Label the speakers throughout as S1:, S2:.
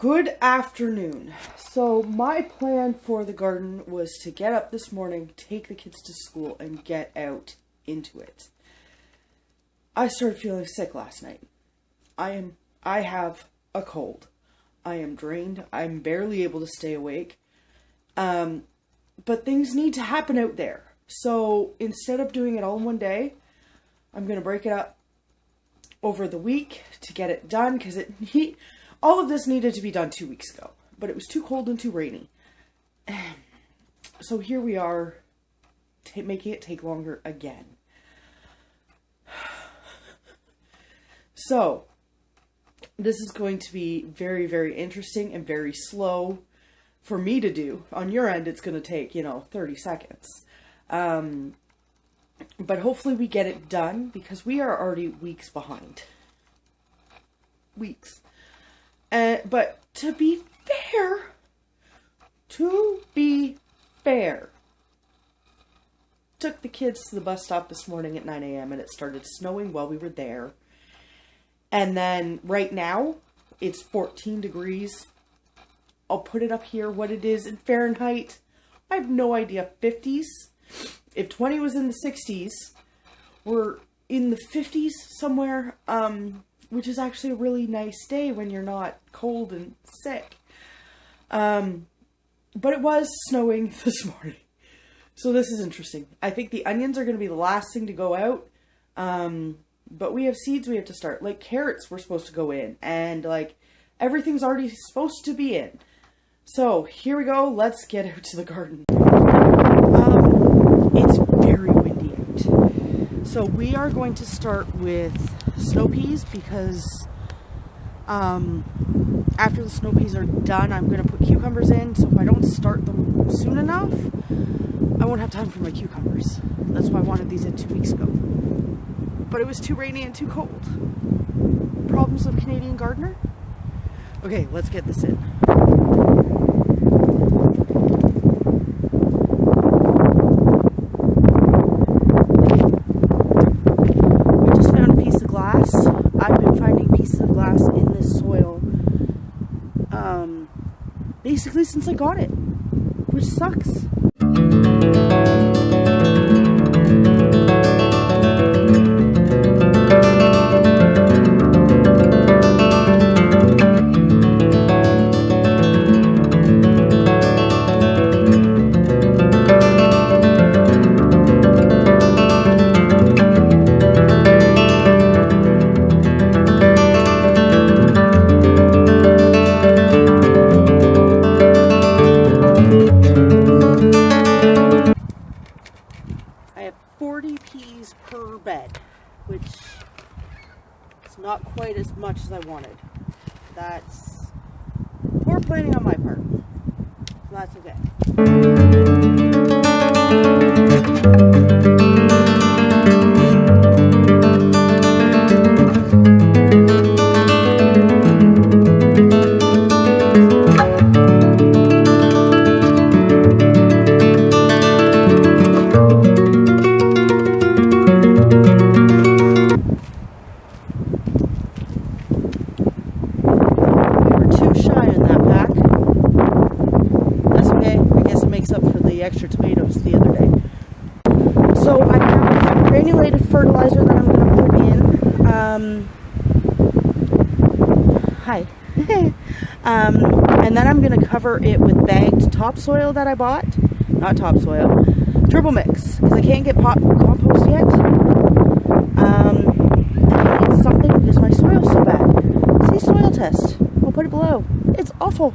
S1: Good afternoon. So my plan for the garden was to get up this morning, take the kids to school, and get out into it. I started feeling sick last night. I have a cold. I am drained. I'm barely able to stay awake. But things need to happen out there. So instead of doing it all in one day, I'm going to break it up over the week to get it done, because all of this needed to be done 2 weeks ago, but it was too cold and too rainy. So here we are, making it take longer again. So this is going to be very, very interesting and very slow for me to do. On your end, it's going to take, 30 seconds. But hopefully we get it done, because we are already weeks behind. Weeks. But to be fair, took the kids to the bus stop this morning at 9 a.m. and it started snowing while we were there. And then right now it's 14 degrees. I'll put it up here what it is in Fahrenheit. I have no idea. 50s. If 20 was in the 60s, we're in the 50s somewhere, which is actually a really nice day when you're not cold and sick. But it was snowing this morning, so this is interesting. I think the onions are going to be the last thing to go out, but we have seeds we have to start. Like carrots were supposed to go in, and like everything's already supposed to be in. So here we go, let's get out to the garden. It's very windy out. So we are going to start with snow peas, because after the snow peas are done, I'm going to put cucumbers in. So if I don't start them soon enough, I won't have time for my cucumbers. That's why I wanted these in 2 weeks ago. But it was too rainy and too cold. Problems of Canadian gardener? Okay, let's get this in. Basically since I got it, which sucks. Which is not quite as much as I wanted. That's poor planning on my part. So that's okay. Extra tomatoes the other day. So I have granulated fertilizer that I'm going to put in. And then I'm going to cover it with bagged topsoil that I bought. Not topsoil, turbo mix, because I can't get compost yet. And I need something because my soil's so bad. See, soil test. I'll put it below. It's awful.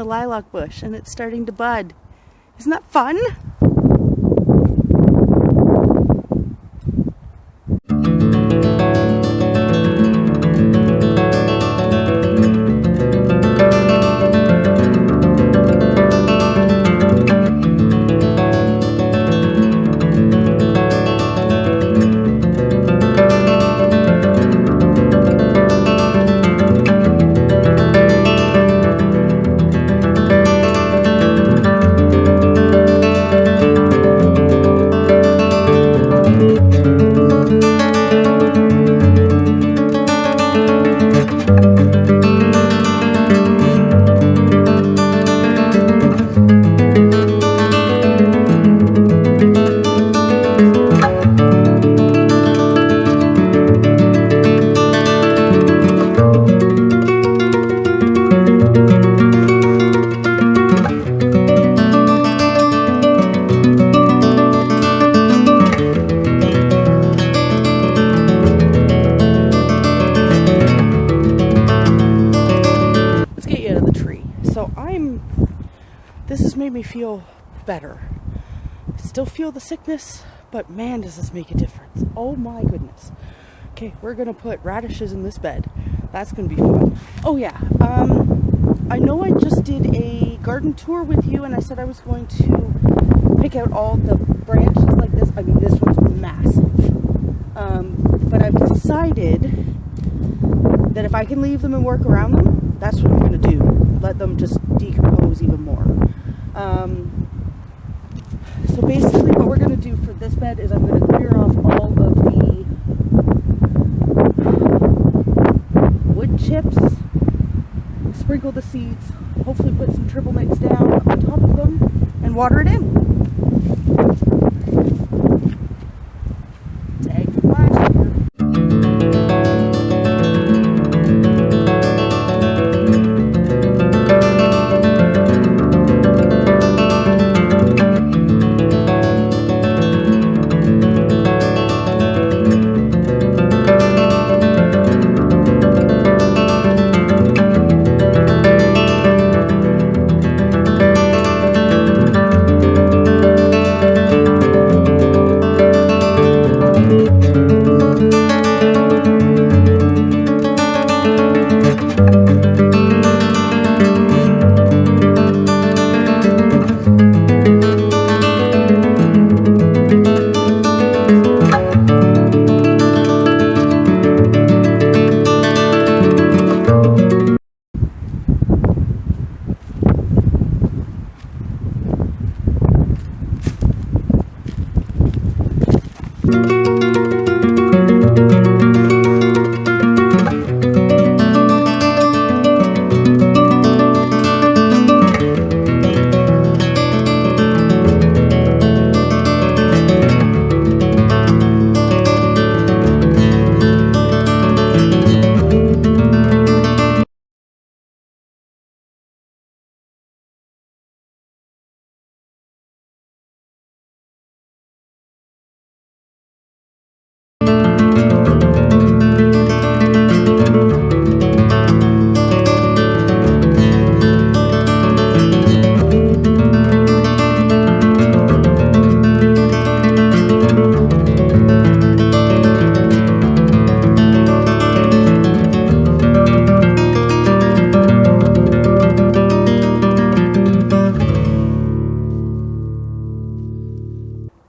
S1: the lilac bush and it's starting to bud. Isn't that fun? This has made me feel better. I still feel the sickness, but man, does this make a difference. Oh my goodness. Okay, we're gonna put radishes in this bed. That's gonna be fun. Oh yeah, I know I just did a garden tour with you and I said I was going to pick out all the branches like this. I mean, this one's massive. But I've decided that if I can leave them and work around them, that's what I'm gonna do. Let them just decompose even more. So basically what we're going to do for this bed is I'm going to clear off all of the wood chips, sprinkle the seeds, hopefully put some triple mix down on top of them, and water it in. Tag from last year.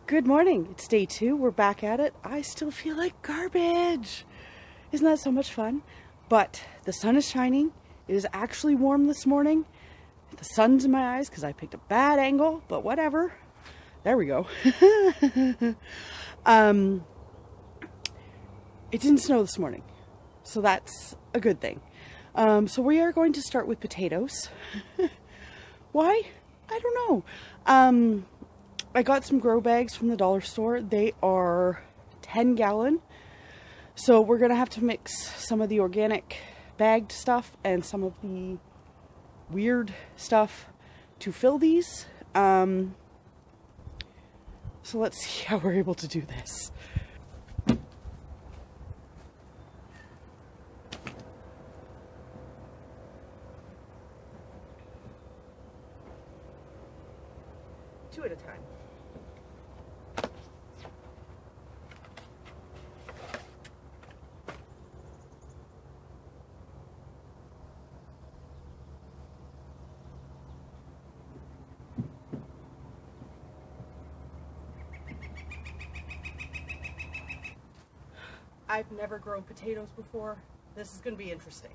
S1: Good morning, it's day 2, we're back at it. I still feel like garbage. Isn't that so much fun? But the sun is shining, it is actually warm this morning. The sun's in my eyes because I picked a bad angle, but whatever. There we go. It didn't snow this morning, so that's a good thing. So we are going to start with potatoes. Why? I don't know. I got some grow bags from the dollar store. They are 10-gallon. So we're going to have to mix some of the organic bagged stuff and some of the weird stuff to fill these. So let's see how we're able to do this. two at a time. I've never grown potatoes before. This is going to be interesting.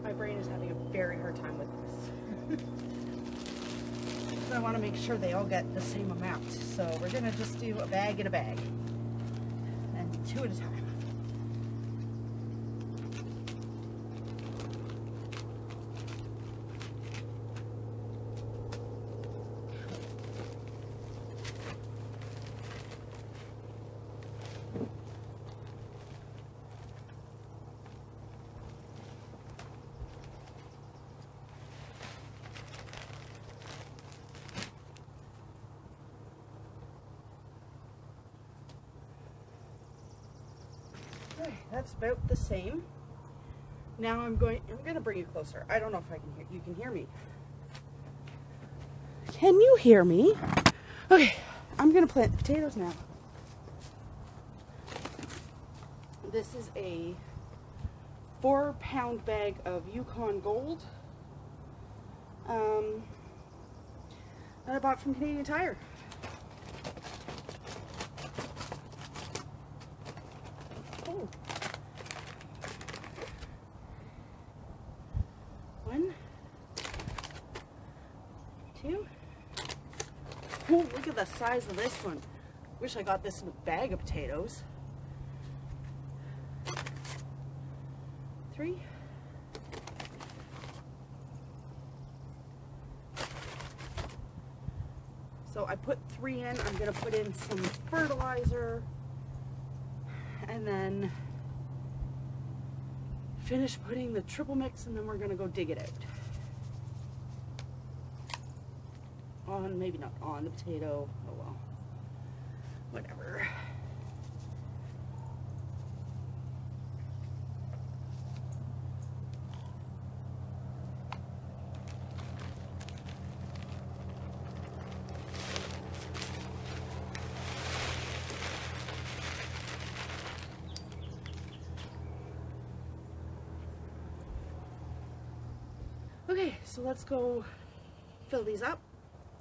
S1: My brain is having a very hard time with this. I want to make sure they all get the same amount. So we're going to just do a bag and a bag. And two at a time. Okay, that's about the same. Now I'm going to bring you closer. I don't know if I can hear you. Can hear me? Can you hear me? Okay, I'm going to plant the potatoes now. This is a 4-pound bag of Yukon Gold that I bought from Canadian Tire. Oh. 1, 2. Oh, look at the size of this one. Wish I got this in a bag of potatoes. 3. So I put 3 in. I'm going to put in some fertilizer and then finish putting the triple mix, and then we're going to go dig it out. On, maybe not on the potato. Oh well. Whatever. Okay, so let's go fill these up,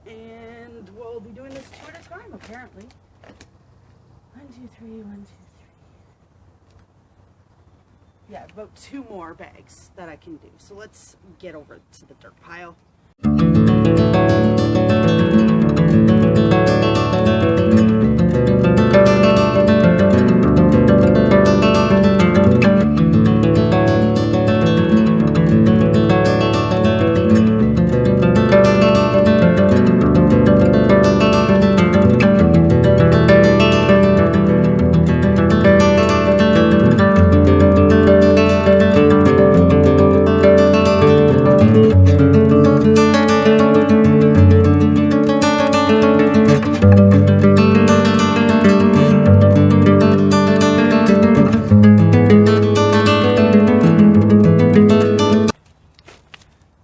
S1: and we'll be doing this 2 at a time, apparently. 1, 2, 3, 1, 2, 3. Yeah, about 2 more bags that I can do. So let's get over to the dirt pile.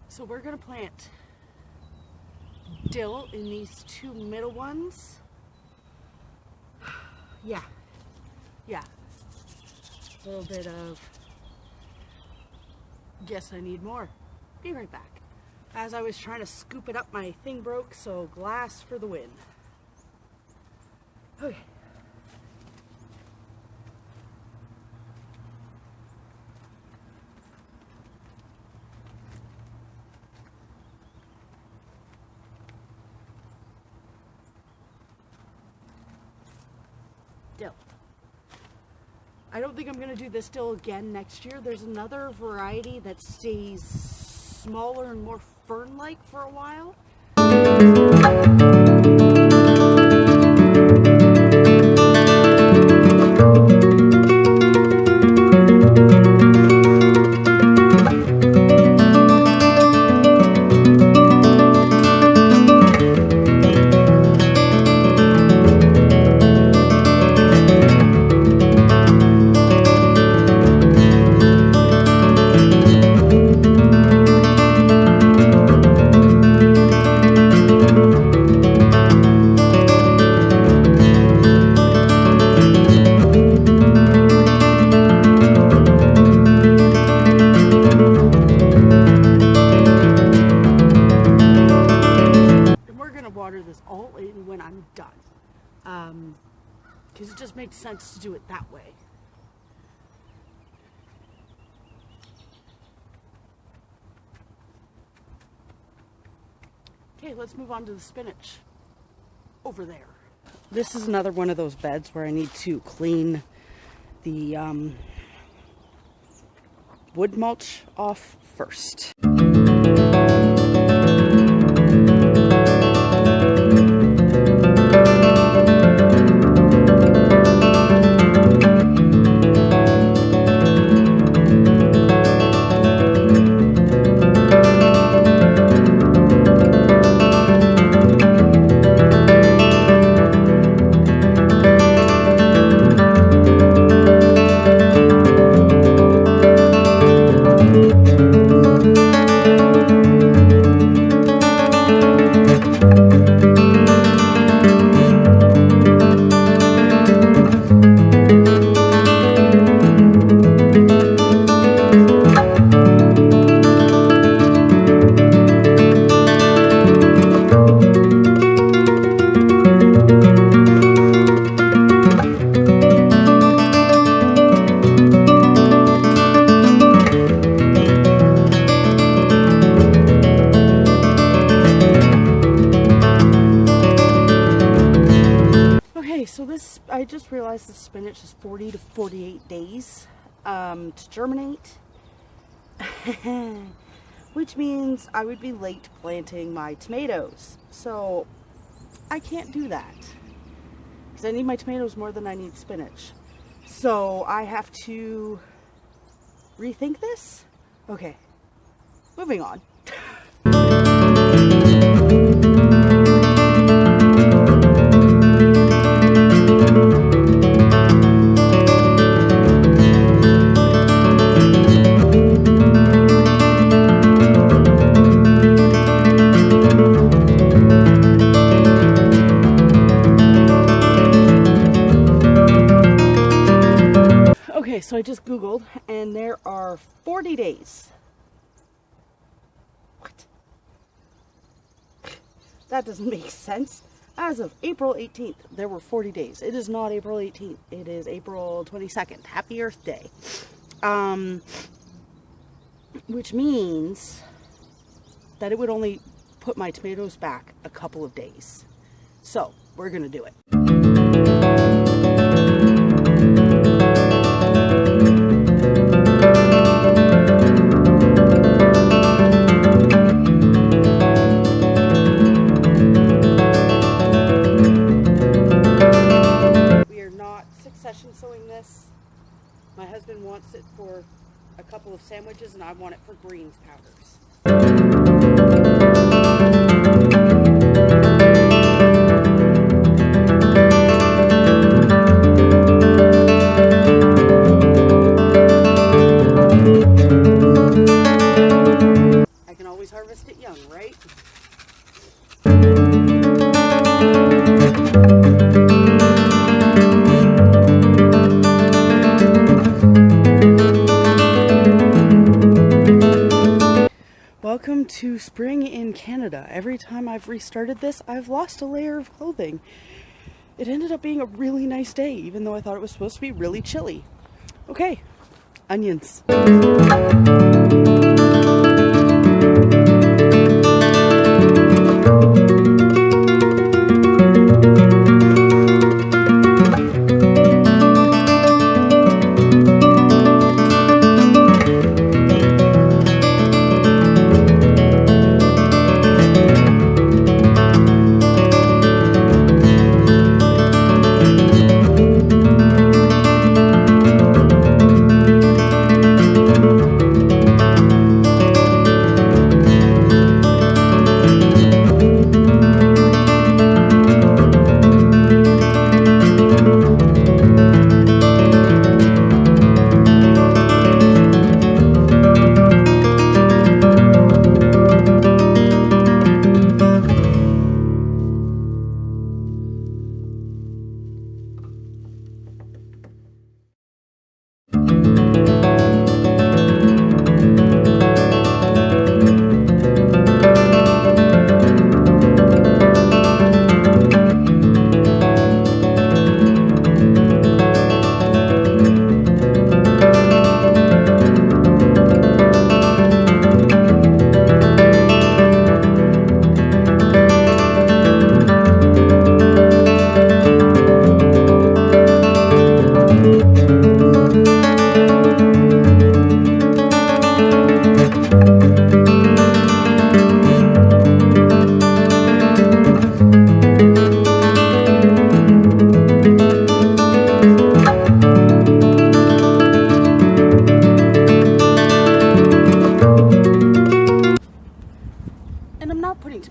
S1: So we're going to plant dill in these 2 middle ones. Yeah. A little bit of, guess I need more. Be right back. As I was trying to scoop it up, my thing broke, so glass for the win. Okay. Dill.
S2: I don't think I'm going to do this dill again next year. There's another variety that stays smaller and more fern-like for a while. Water this all in when I'm done, because it just makes sense to do it that way. Okay, let's move on to the spinach over there. This is another one of those beds where I need to clean the wood mulch off first. I just realized the spinach is 40 to 48 days to germinate, which means I would be late planting my tomatoes. So I can't do that because I need my tomatoes more than I need spinach. So I have to rethink this. Okay, moving on. Okay, so I just Googled and there are 40 days. What? That doesn't make sense. As of April 18th, there were 40 days. It is not April 18th. It is April 22nd. Happy Earth Day. Which means that it would only put my tomatoes back a couple of days. So, we're going to do it. Sewing this. My husband wants it for a couple of sandwiches and I want it for greens powders. I can always harvest it young, right? Welcome to spring in Canada. Every time I've restarted this, I've lost a layer of clothing. It ended up being a really nice day, even though I thought it was supposed to be really chilly. Okay, onions.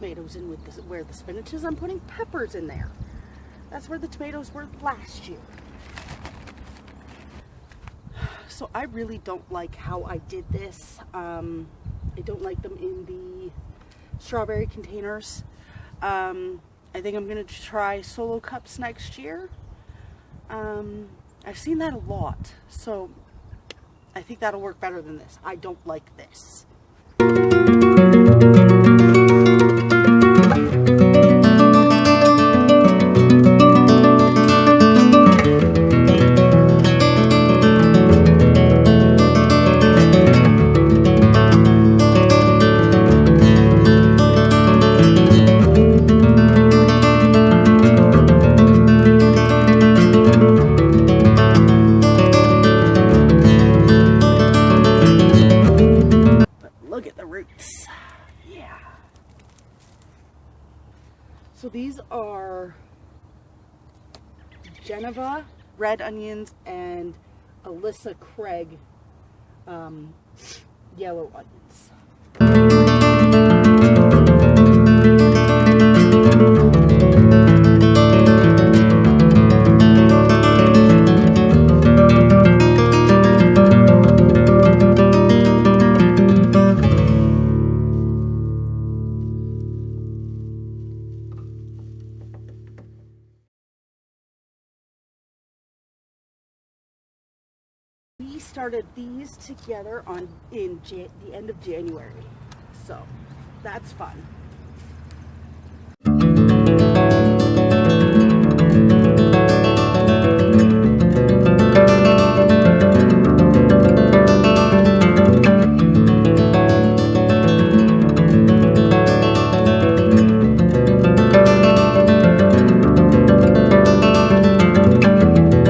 S2: tomatoes in with where the spinach is. I'm putting peppers in there. That's where the tomatoes were last year. So I really don't like how I did this. I don't like them in the strawberry containers. I think I'm going to try solo cups next year. I've seen that a lot, so I think that'll work better than this. I don't like this. Look at the roots. Yeah. So these are Geneva red onions and Alyssa Craig yellow onions. We started these together in the end of January, so that's fun.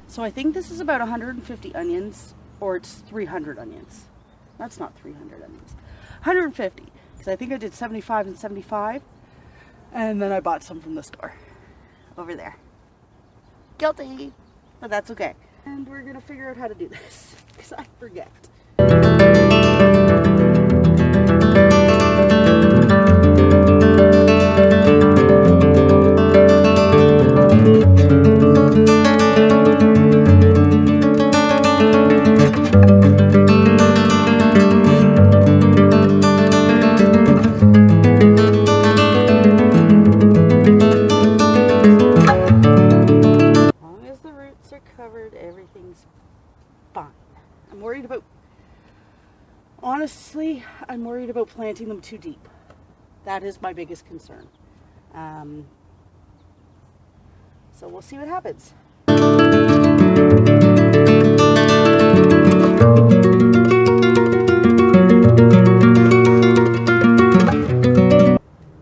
S2: So I think this is about 150 onions, or it's 300 onions. That's not 300 onions. 150, because I think I did 75 and 75, and then I bought some from the store over there. Guilty, but that's okay. And we're gonna figure out how to do this, because I forget. Everything's fine. Honestly, I'm worried about planting them too deep. That is my biggest concern. So we'll see what happens.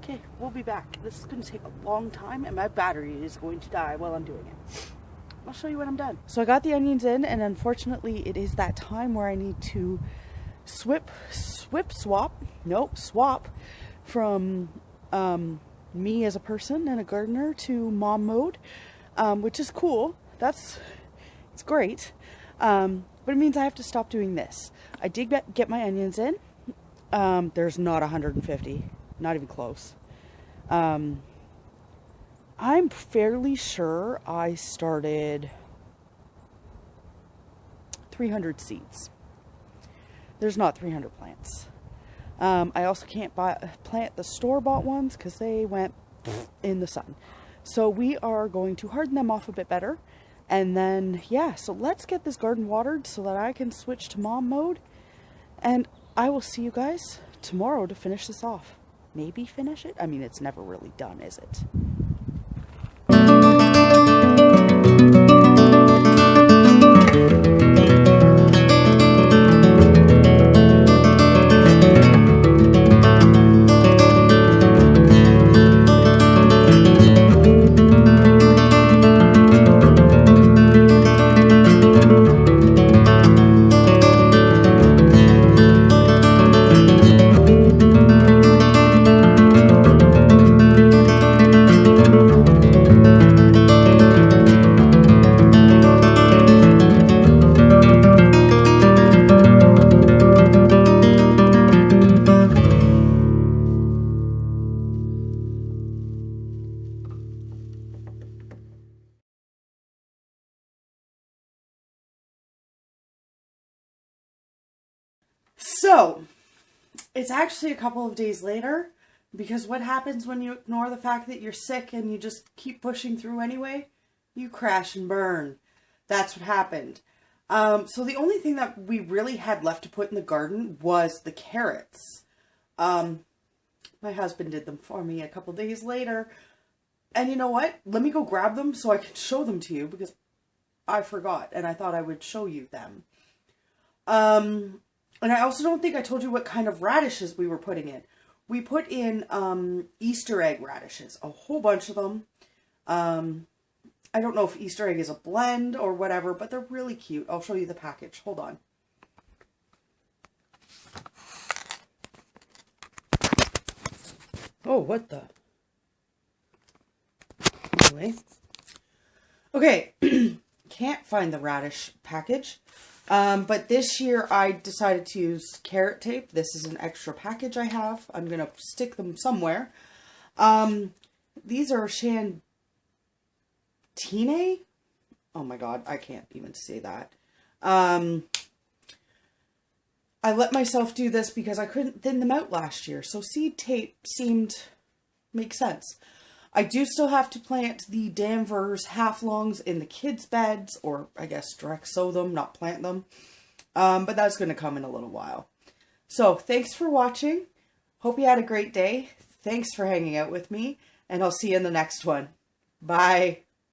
S2: Okay, we'll be back. This is going to take a long time and my battery is going to die while I'm doing it. I'll show you when I'm done. So I got the onions in, and unfortunately it is that time where I need to swap from me as a person and a gardener to mom mode, which is cool. It's great, but it means I have to stop doing this. I did get my onions in. There's not 150, not even close. I'm fairly sure I started 300 seeds. There's not 300 plants. I also can't plant the store-bought ones because they went in the sun. So we are going to harden them off a bit better. And then, yeah, so let's get this garden watered so that I can switch to mom mode. And I will see you guys tomorrow to finish this off. Maybe finish it? I mean, it's never really done, is it?
S1: So, it's actually a couple of days later, because what happens when you ignore the fact that you're sick and you just keep pushing through anyway? You crash and burn. That's what happened. So the only thing that we really had left to put in the garden was the carrots. My husband did them for me a couple days later. And you know what? Let me go grab them so I can show them to you, because I forgot and I thought I would show you them. And I also don't think I told you what kind of radishes we were putting in. We put in Easter egg radishes, a whole bunch of them. I don't know if Easter egg is a blend or whatever, but they're really cute. I'll show you the package. Hold on. Oh, what the? Anyway. Okay. Can't find the radish package. But this year I decided to use carrot tape. This is an extra package I have. I'm going to stick them somewhere. These are Shantine. Oh my god, I can't even say that. I let myself do this because I couldn't thin them out last year. So seed tape makes sense. I do still have to plant the Danvers half-longs in the kids' beds, or I guess direct sow them, not plant them. But that's going to come in a little while. So thanks for watching. Hope you had a great day. Thanks for hanging out with me, and I'll see you in the next one. Bye.